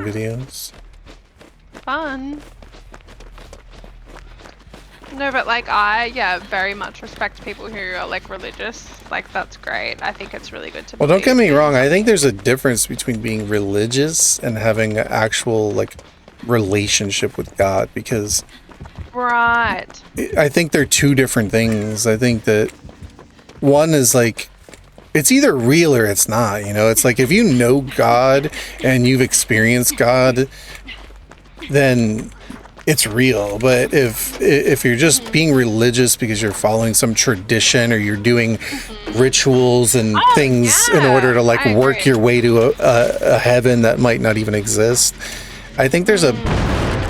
videos. Fun. No, but like I very much respect people who are like religious. Like that's great. I think it's really good to. Well, don't get me believe in wrong. I think something. there's a difference between being religious and having an actual like relationship with God, because Right. I think they're two different things. I think that one is like it's either real or it's not, you know? It's like if you know God and you've experienced God, then it's real. But if you're just being religious because you're following some tradition or you're doing rituals and things in order to like I work agree. your way to a heaven that might not even exist, I think there's a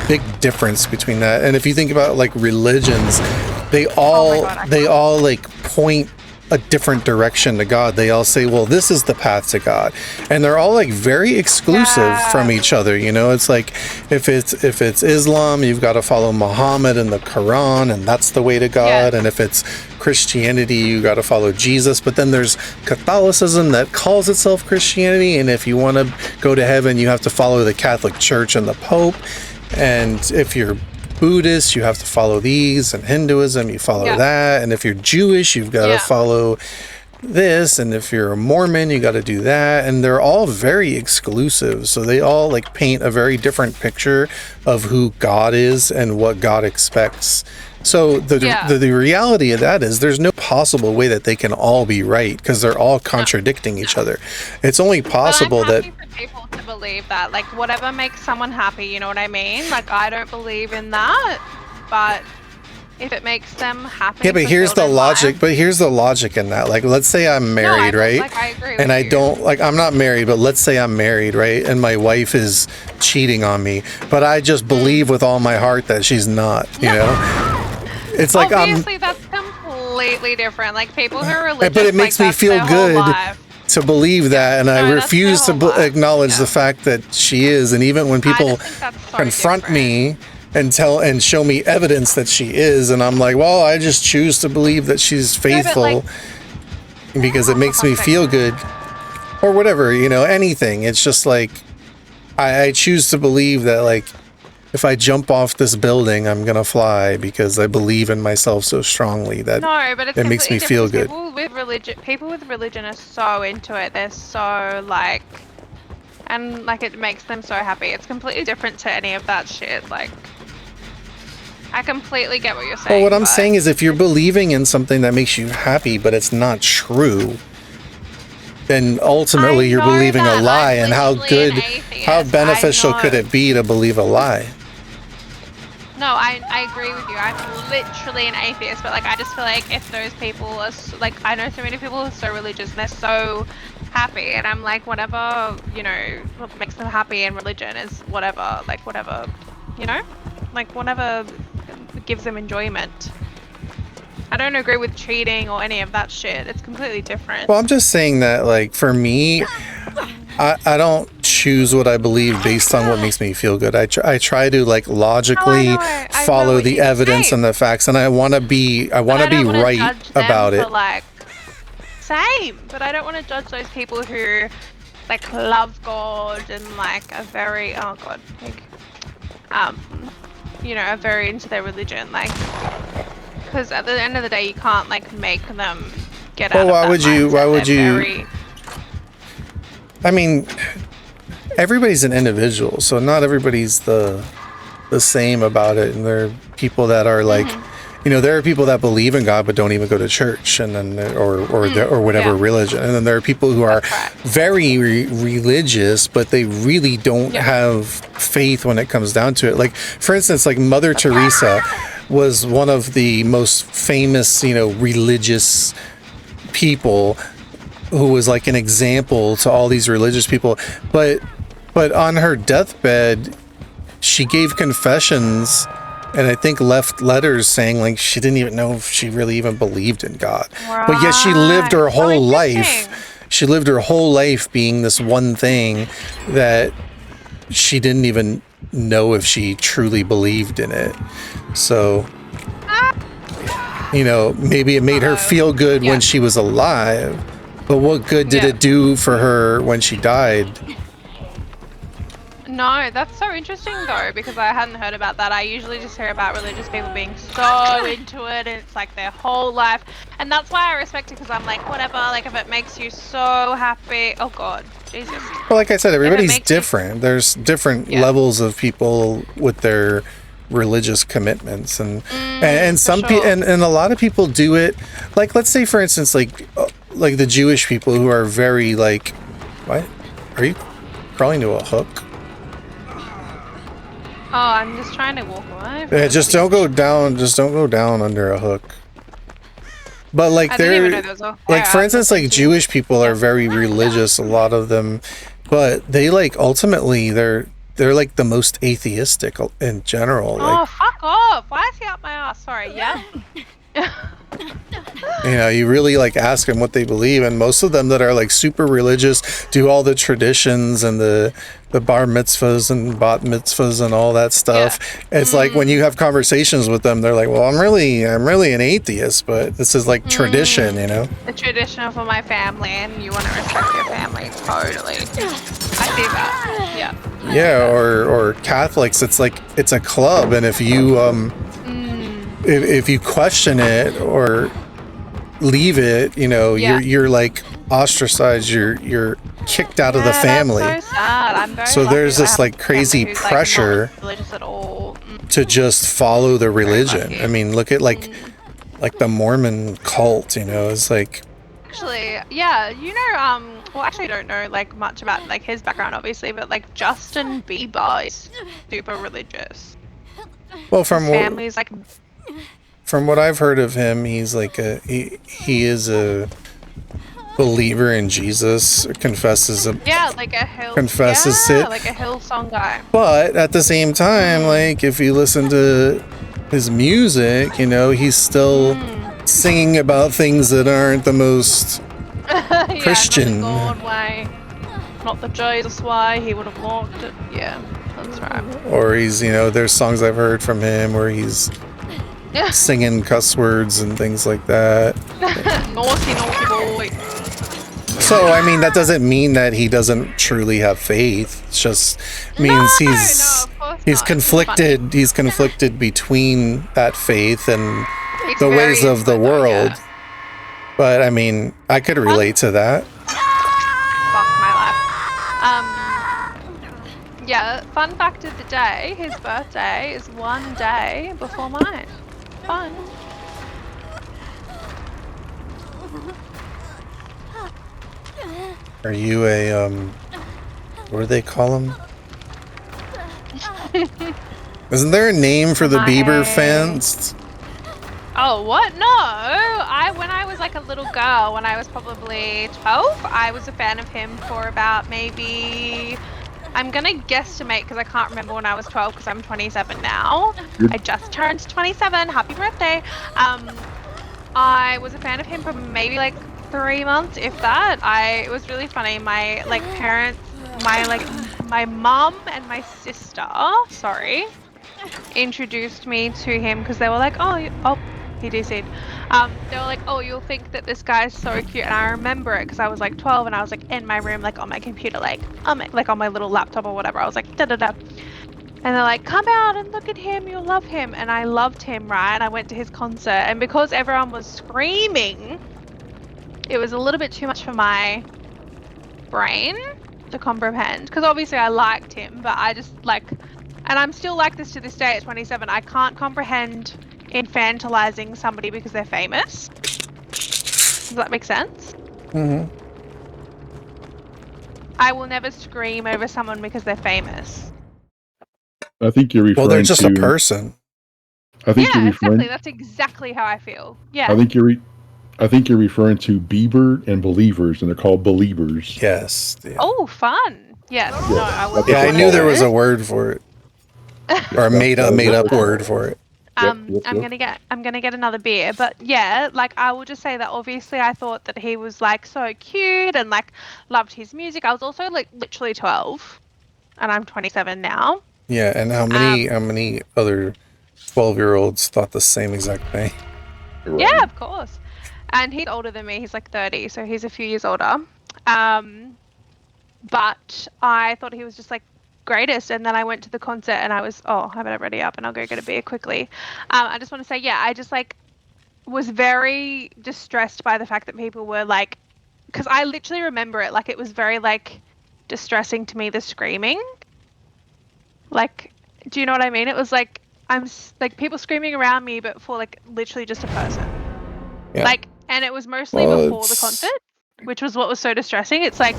big difference between that. And if you think about like religions, they all like point a different direction to God. They all say, well, this is the path to God, and they're all like very exclusive from each other, you know? It's like if it's Islam, you've got to follow Muhammad and the Quran, and that's the way to God. And if it's Christianity, you got to follow Jesus. But then there's Catholicism that calls itself Christianity, and if you want to go to heaven, you have to follow the Catholic Church and the Pope. And if you're Buddhist, you have to follow these, and Hinduism, you follow that, and if you're Jewish, you've got to follow this, and if you're a Mormon, you got to do that, and they're all very exclusive, so they all like paint a very different picture of who God is and what God expects. So the reality of that is there's no possible way that they can all be right, because they're all contradicting each other. It's only possible that people to believe that, like, whatever makes someone happy, you know what I mean? Like, I don't believe in that, but if it makes them happy. Yeah, but here's the logic. But here's the logic in that. Like, let's say I'm married, right? Like, I agree and I don't like. I'm not married, but let's say I'm married, right? And my wife is cheating on me, but I just believe with all my heart that she's not. You know, it's like obviously that's completely different. Like people who are religious, but it makes me feel good to believe that, and I refuse to acknowledge the fact that she is. And even when people confront me and show me evidence that she is, and I'm like, well, I just choose to believe that she's faithful because it makes me feel good, or whatever, you know, anything. It's just like I choose to believe that, like, if I jump off this building, I'm gonna fly because I believe in myself so strongly that it makes me feel good. People with religion are so into it. They're so like, and like it makes them so happy. It's completely different to any of that shit. Like, I completely get what you're saying. Well, what I'm saying is, if you're believing in something that makes you happy, but it's not true, then ultimately you're believing a lie. And how beneficial could it be to believe a lie? No, I agree with you. I'm literally an atheist, but like I just feel like if those people are like, I know so many people who are so religious and they're so happy, and I'm like, whatever, you know, what makes them happy in religion is whatever, like whatever, you know, like whatever gives them enjoyment. I don't agree with cheating or any of that shit. It's completely different. Well, I'm just saying that, like, for me, I don't choose what I believe based on what makes me feel good. I try to like logically follow the evidence and the facts, and I want to be right about it. Like, same, but I don't want to judge those people who like love God and like are very you know, are very into their religion, like, because at the end of the day you can't like make them get out of that. Why would you I mean, everybody's an individual, so not everybody's the same about it. And there are people that are like, you know, there are people that believe in God but don't even go to church, and then or whatever religion. And then there are people who are very religious, but they really don't have faith when it comes down to it. Like, for instance, like Mother Teresa was one of the most famous, you know, religious people, who was like an example to all these religious people, but on her deathbed she gave confessions, and I think left letters saying like she didn't even know if she really even believed in God. But yet she lived her whole life. She lived her whole life being this one thing that she didn't even know if she truly believed in it. So, you know, maybe it made her feel good when she was alive, but what good did it do for her when she died? No, that's so interesting though, because I hadn't heard about that. I usually just hear about religious people being so into it, and it's like their whole life. And that's why I respect it, because I'm like, whatever, like if it makes you so happy. Oh God, Jesus. Well, like I said, everybody's makes different. There's different levels of people with their religious commitments, and some sure. and a lot of people do it. Like, let's say, for instance, like the Jewish people who are very like, what? Are you crawling to a hook? Oh, I'm just trying to walk away. Yeah, just don't go down. Just don't go down under a hook. But like I didn't even know they're there was a like, for fire. instance, like Jewish people are very religious, a lot of them, but they like ultimately they're like the most atheistic in general. Oh, Like, fuck off! Why is he up my ass? Sorry, yeah. you know, you really like ask them what they believe, and most of them that are like super religious do all the traditions and the bar mitzvahs and bat mitzvahs and all that stuff. It's like when you have conversations with them, they're like, well, I'm really an atheist, but this is like tradition, you know. The tradition for my family, and you want to respect your family, totally. I see that. Yeah. Yeah, or Catholics, it's like it's a club, and if you if you question it or leave it, you know, you're like ostracized, you're kicked out of the family. That's so sad. I'm very So lucky there's that I this have like a crazy family who's, like, pressure not religious at all. to just follow the religion. lucky. I mean, look at like the Mormon cult, you know, it's like, Actually, yeah, you know, well, actually, I don't know like much about like his background, obviously, but like Justin Bieber is super religious. well, Family's like, from what I've heard of him, he's like he is a believer in Jesus, confesses like a hill, confesses it. like a Hillsong guy. But at the same time, like if you listen to his music, you know, he's still singing about things that aren't the most Christian. Not the God way, not the Jesus way. He would have walked it. Yeah, that's right. Or he's, you know, there's songs I've heard from him where he's singing cuss words and things like that. naughty boy. So, I mean, that doesn't mean that he doesn't truly have faith. It just means he's conflicted. He's conflicted between that faith and the ways of the world. Yeah. But I mean, I could relate to that. Fuck my life. Yeah, fun fact of the day, his birthday is one day before mine. Fun. Are you a what do they call him? Isn't there a name for the Bieber fans? Oh, what? No. When I was like a little girl, when I was probably 12, I was a fan of him for about maybe, I'm gonna guesstimate because I can't remember when I was 12 because I'm 27 now. I just turned 27. Happy birthday. I was a fan of him for maybe like 3 months, if that. It was really funny. My like parents, my mum and my sister, introduced me to him because they were like, he DC'd. They were like, oh, you'll think that this guy's so cute, and I remember it because I was like 12 and I was like in my room, like on my computer, like on my little laptop or whatever. I was like da da da, and they're like, come out and look at him, you'll love him, and I loved him, right? I went to his concert, and because everyone was screaming, it was a little bit too much for my brain to comprehend, because obviously I liked him, but I just like, and I'm still like this to this day at 27, I can't comprehend infantilizing somebody because they're famous. Does that make sense? Mm-hmm. I will never scream over someone because they're famous. I think you're referring to... Well, they're just a person. I think you're referring... exactly. That's exactly how I feel. Yeah. I think you're referring to Bieber and Believers, and they're called Believers. Yes. Yeah. Oh, fun. Yes. Yeah. No, I will. Yeah, I knew there was a word for it, or a made up word for it. Yep. I'm gonna get another beer, but yeah, like I will just say that obviously I thought that he was like so cute and like loved his music. I was also like literally 12, and I'm 27 now. Yeah, and how many other 12-year-olds thought the same exact thing? Right. Yeah, of course. And he's older than me. He's like 30, so he's a few years older. But I thought he was just like greatest. And then I went to the concert and I was, I have it already up and I'll go get a beer quickly. I just want to say, yeah, I just like was very distressed by the fact that people were like, because I literally remember it, like it was very like distressing to me, the screaming. Like, do you know what I mean? It was like, like people screaming around me, but for like literally just a person. Yeah. Like, and it was mostly before the concert, which was what was so distressing. It's like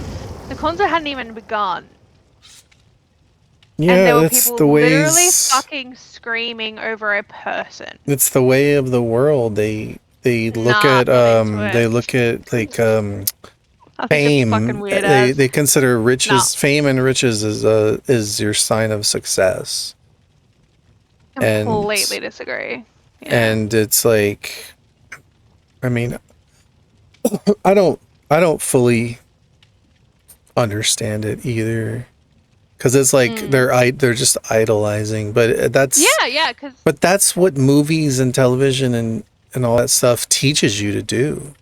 the concert hadn't even begun. Yeah, and there were that's people the way. literally fucking screaming over a person. It's the way of the world. They look at like fame. They consider riches, fame and riches is your sign of success. Completely disagree. Yeah. And it's like, I mean, I don't fully understand it either, because it's like they're just idolizing, but that's but that's what movies and television and all that stuff teaches you to do.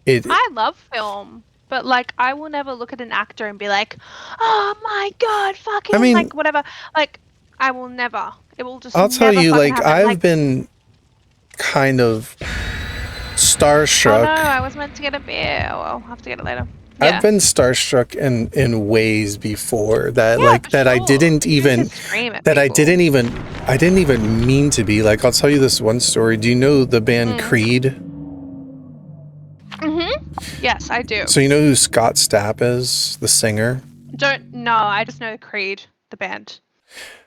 I love film, but like I will never look at an actor and be like, oh my god, fucking, I mean, like whatever. Like I will never. It will just. I'll tell you, like happen. I've been kind of starstruck. Oh no, I was meant to get a beer. I'll have to get it later. Yeah. I've been starstruck in ways before that, like that I didn't even I didn't even mean to be. Like I'll tell you this one story. Do you know the band Creed? Yes, I do. So you know who Scott Stapp is, the singer? Don't know. I just know Creed, the band.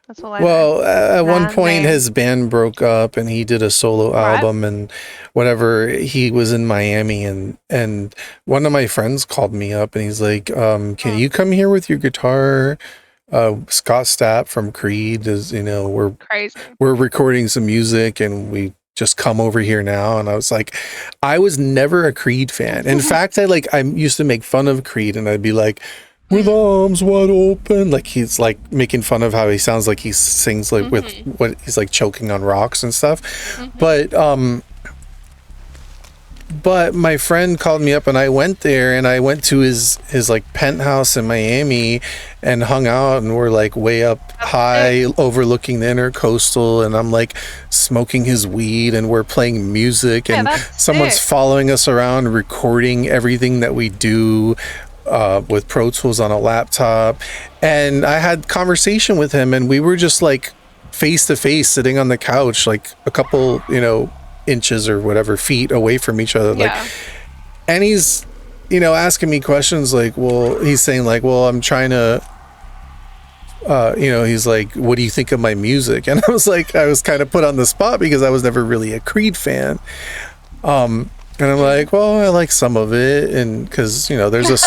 That's all I know. Well, at one point his band broke up and he did a solo album and whatever. He was in Miami and one of my friends called me up and he's like, can you come here with your guitar? Scott Stapp from Creed is, we're recording some music and we just come over here now. And I was like, I was never a Creed fan. In fact, I used to make fun of Creed and I'd be like, with arms wide open, like he's like making fun of how he sounds like he sings like with what he's like choking on rocks and stuff. But my friend called me up and I went there and I went to his like penthouse in Miami and hung out and we're like way up high overlooking the Intercoastal and I'm like smoking his weed and we're playing music and someone's following us around recording everything that we do with Pro Tools on a laptop. And I had conversation with him and we were just like face to face sitting on the couch like a couple inches or whatever feet away from each other, like, and he's asking me questions like, well, he's saying like, well, I'm trying to he's like, what do you think of my music? And I was like, I was kind of put on the spot because I was never really a Creed fan. And I'm like, well, I like some of it, and because there's a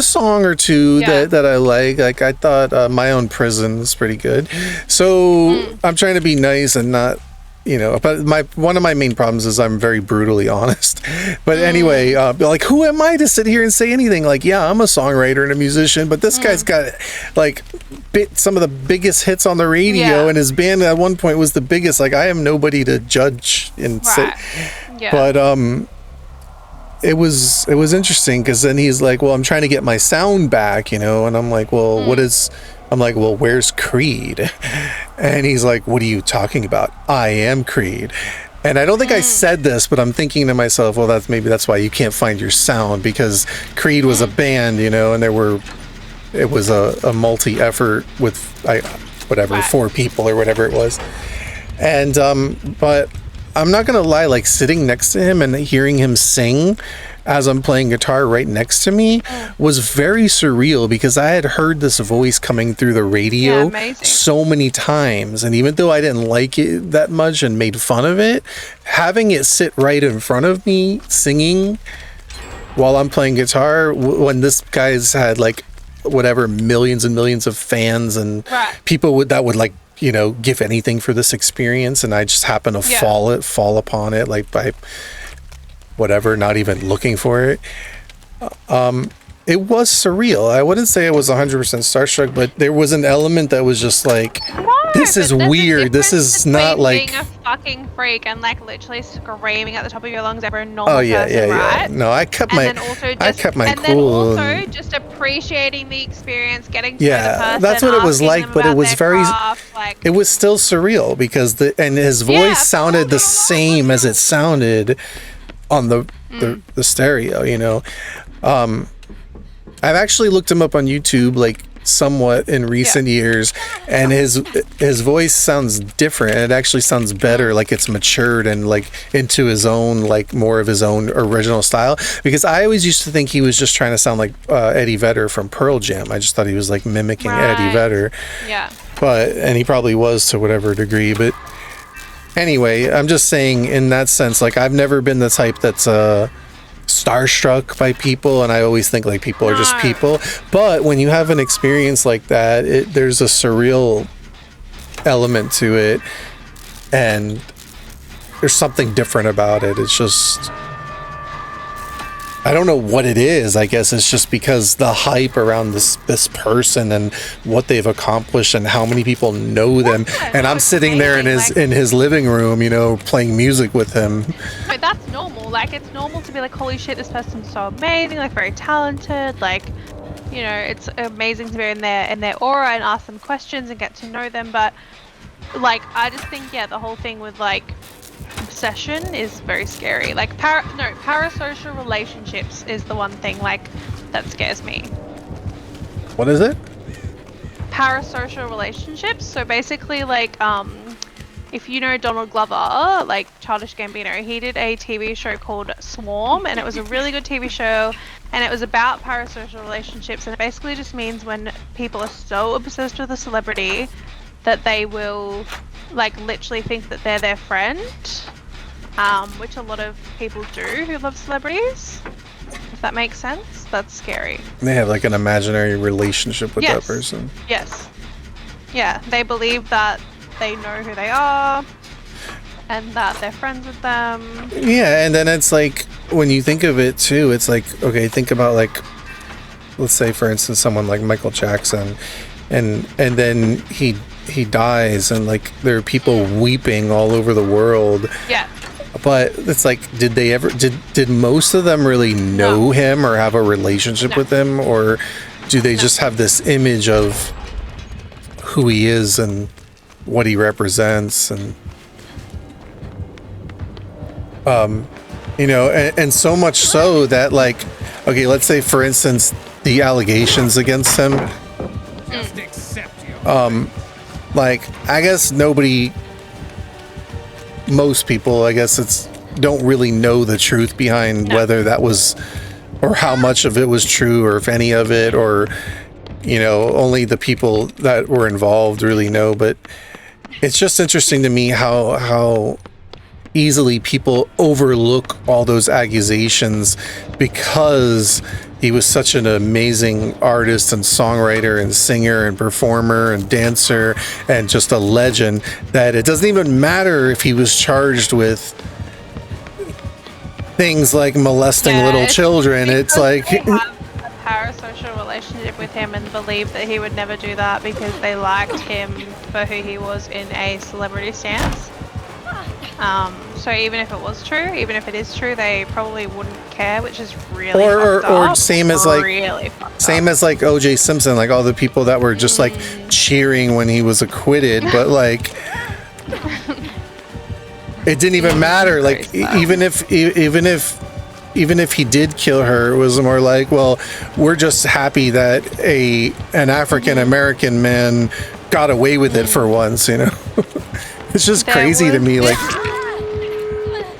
song or two that I like. Like I thought My Own Prison is pretty good. So I'm trying to be nice and not, but one of my main problems is I'm very brutally honest. But anyway, like who am I to sit here and say anything? Like, yeah, I'm a songwriter and a musician, but this guy's got like some of the biggest hits on the radio, and his band at one point was the biggest. Like I am nobody to judge and say. But it was interesting because then he's like, well, I'm trying to get my sound back, and I'm like, well, I'm like, well, where's Creed? And he's like, what are you talking about? I am Creed. And I don't think I said this, but I'm thinking to myself, well, that's why you can't find your sound, because Creed was a band, and it was a multi-effort with 4 people or whatever it was. And but I'm not gonna lie, like sitting next to him and hearing him sing as I'm playing guitar right next to me was very surreal, because I had heard this voice coming through the radio so many times, and even though I didn't like it that much and made fun of it, having it sit right in front of me singing while I'm playing guitar, when this guy's had like whatever millions and millions of fans and people would like give anything for this experience, and I just happen to fall upon it like by whatever, not even looking for it. It was surreal. I wouldn't say I was 100% starstruck, but there was an element that was just like, this is but there's a weird. This difference is not between like. being a fucking freak and like literally screaming at the top of your lungs over a normal Oh yeah, person, right? No, I kept And my. then also I just kept my and then cool. also just appreciating the experience, getting to know the Yeah, person, that's what it was asking like, them but it about was their very. craft, like, It was still surreal because his voice Yeah, of sounded the course, same as it sounded on the stereo. You know, I've actually looked him up on YouTube, like somewhat in recent years, and his voice sounds different. It actually sounds better, like it's matured and like into his own, like more of his own original style. Because I always used to think he was just trying to sound like Eddie Vedder from Pearl Jam. I just thought he was like mimicking Eddie Right. Vedder. yeah. And he probably was to whatever degree. But anyway, I'm just saying in that sense, like I've never been the type that's starstruck by people, and I always think like people are just No. people. But when you have an experience like that, there's a surreal element to it, and there's something different about it. It's just, I don't know what it is. I guess it's just because the hype around this person and what they've accomplished and how many people know them. And I'm it's sitting there in amazing, his living room, you know, playing music with him. No, that's normal. Like, it's normal to be like, holy shit, this person's so amazing, like very talented. Like, you know, it's amazing to be in their aura and ask them questions and get to know them. But like, I just think, yeah, the whole thing with like obsession is very scary. Like, parasocial relationships is the one thing like that scares me. What is it? Parasocial relationships. So basically, like, if you know Donald Glover, like Childish Gambino, he did a TV show called Swarm, and it was a really good TV show, and it was about parasocial relationships, and it basically just means when people are so obsessed with a celebrity that they will, like, literally think that they're their friend, which a lot of people do who love celebrities. If that makes sense, that's scary. They have like an imaginary relationship with that Yes. person. Yes. Yeah, they believe that they know who they are and that they're friends with them. Yeah, and then it's like when you think of it too, it's like, okay, think about like, let's say for instance someone like Michael Jackson, and then he dies, and like there are people weeping all over the world. Yeah. But it's like, did most of them really know him or have a relationship No. with him, or do they just have this image of who he is and what he represents? And you know, and so much so that, like, okay, let's say for instance the allegations against him, like, I guess most people, I guess don't really know the truth behind whether that was, or how much of it was true, or if any of it, or, you know, only the people that were involved really know. But it's just interesting to me how easily people overlook all those accusations because he was such an amazing artist and songwriter and singer and performer and dancer and just a legend, that it doesn't even matter if he was charged with things like molesting little children. It's like, they have a parasocial relationship with him and believe that he would never do that because they liked him for who he was in a celebrity stance. So even if it was true, even if it is true, they probably wouldn't care, which is really fucked up. or same as like really fucked same up. as like O.J. Simpson, like all the people that were just like cheering when he was acquitted, but like it didn't even matter. Like even if he did kill her, it was more like, well, we're just happy that an African American man got away with it for once, you know. It's just crazy to me, like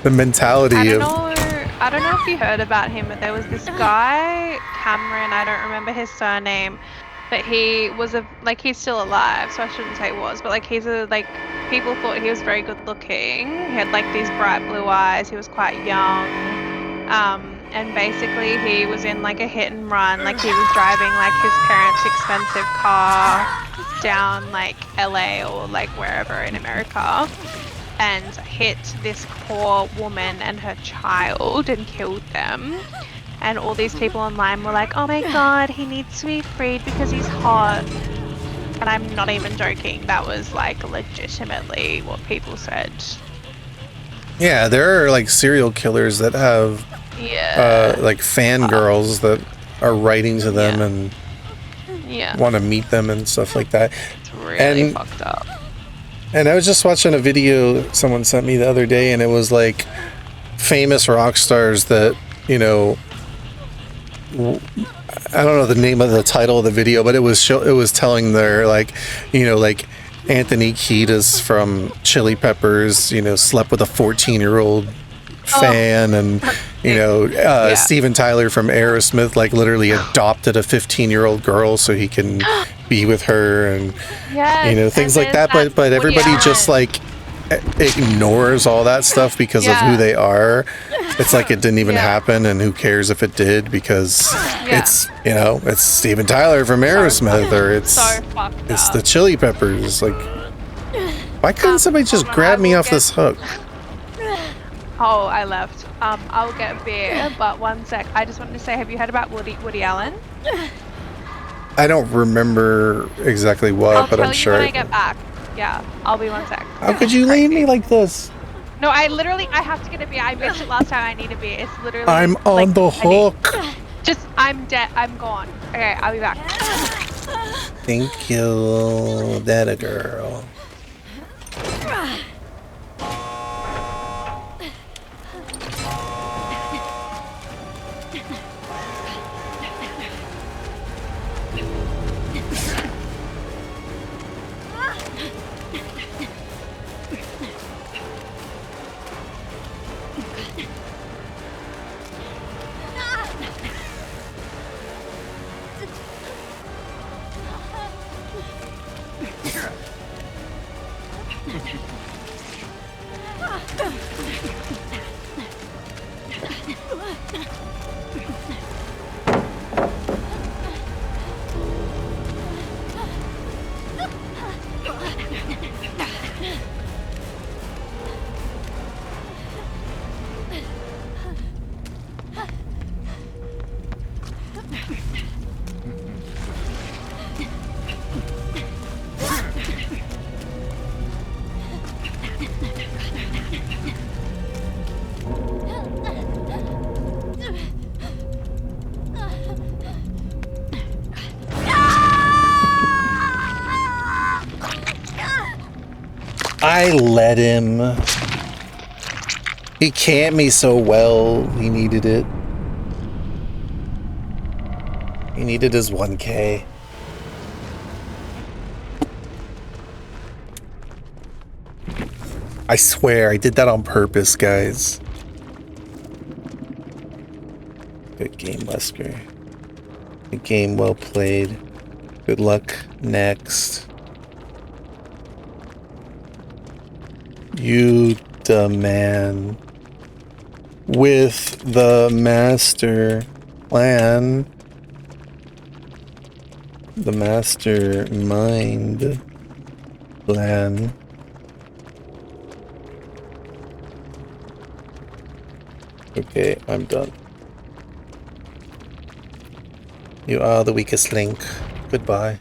the mentality I of. don't know if you heard about him, but there was this guy, Cameron, I don't remember his surname, but he was he's still alive, so I shouldn't say was, but like people thought he was very good looking. He had like these bright blue eyes, he was quite young. And basically he was in like a hit and run, like he was driving like his parents' expensive car down like LA or like wherever in America, and hit this poor woman and her child and killed them. And all these people online were like, oh my god, he needs to be freed because he's hot. And I'm not even joking. That was like legitimately what people said. Yeah, there are like serial killers that have Yeah. like fangirls that are writing to them Yeah. and Yeah. want to meet them and stuff like that. It's really And- fucked up. And I was just watching a video someone sent me the other day, and it was like famous rock stars that, you know, I don't know the name of the title of the video, but it was telling their, like, you know, like Anthony Kiedis from Chili Peppers, you know, slept with a 14-year-old fan, and you know, Steven Tyler from Aerosmith, like, literally adopted a 15-year-old girl so he can be with her, and Yes, you know, things and like there's that. But Woody everybody just Allen. like ignores all that stuff because of who Yeah. they are. It's like it didn't even Yeah. happen, and who cares if it did, because Yeah. it's, you know, it's Steven Tyler from Aerosmith, or it's So fucked it's up. the Chili Peppers. Like, why couldn't somebody just hold on, grab I me will off this hook? Oh, I left. I'll get a beer, but one sec. I just wanted to say, have you heard about Woody Allen? I don't remember exactly what, I'll but tell I'm you sure. when I get back. Yeah, I'll be one sec. How could you leave me like this? No, I have to get a beer. I mentioned last time I need a beer. It's literally. I'm on like, the I need- hook. I'm dead. I'm gone. Okay, I'll be back. Thank you, that a girl. I let him. He camped me so well. He needed it. He needed his 1K. I swear, I did that on purpose, guys. Good game, Wesker. Good game, well played. Good luck next. You the man with the master plan. The mastermind plan. Okay, I'm done. You are the weakest link. Goodbye.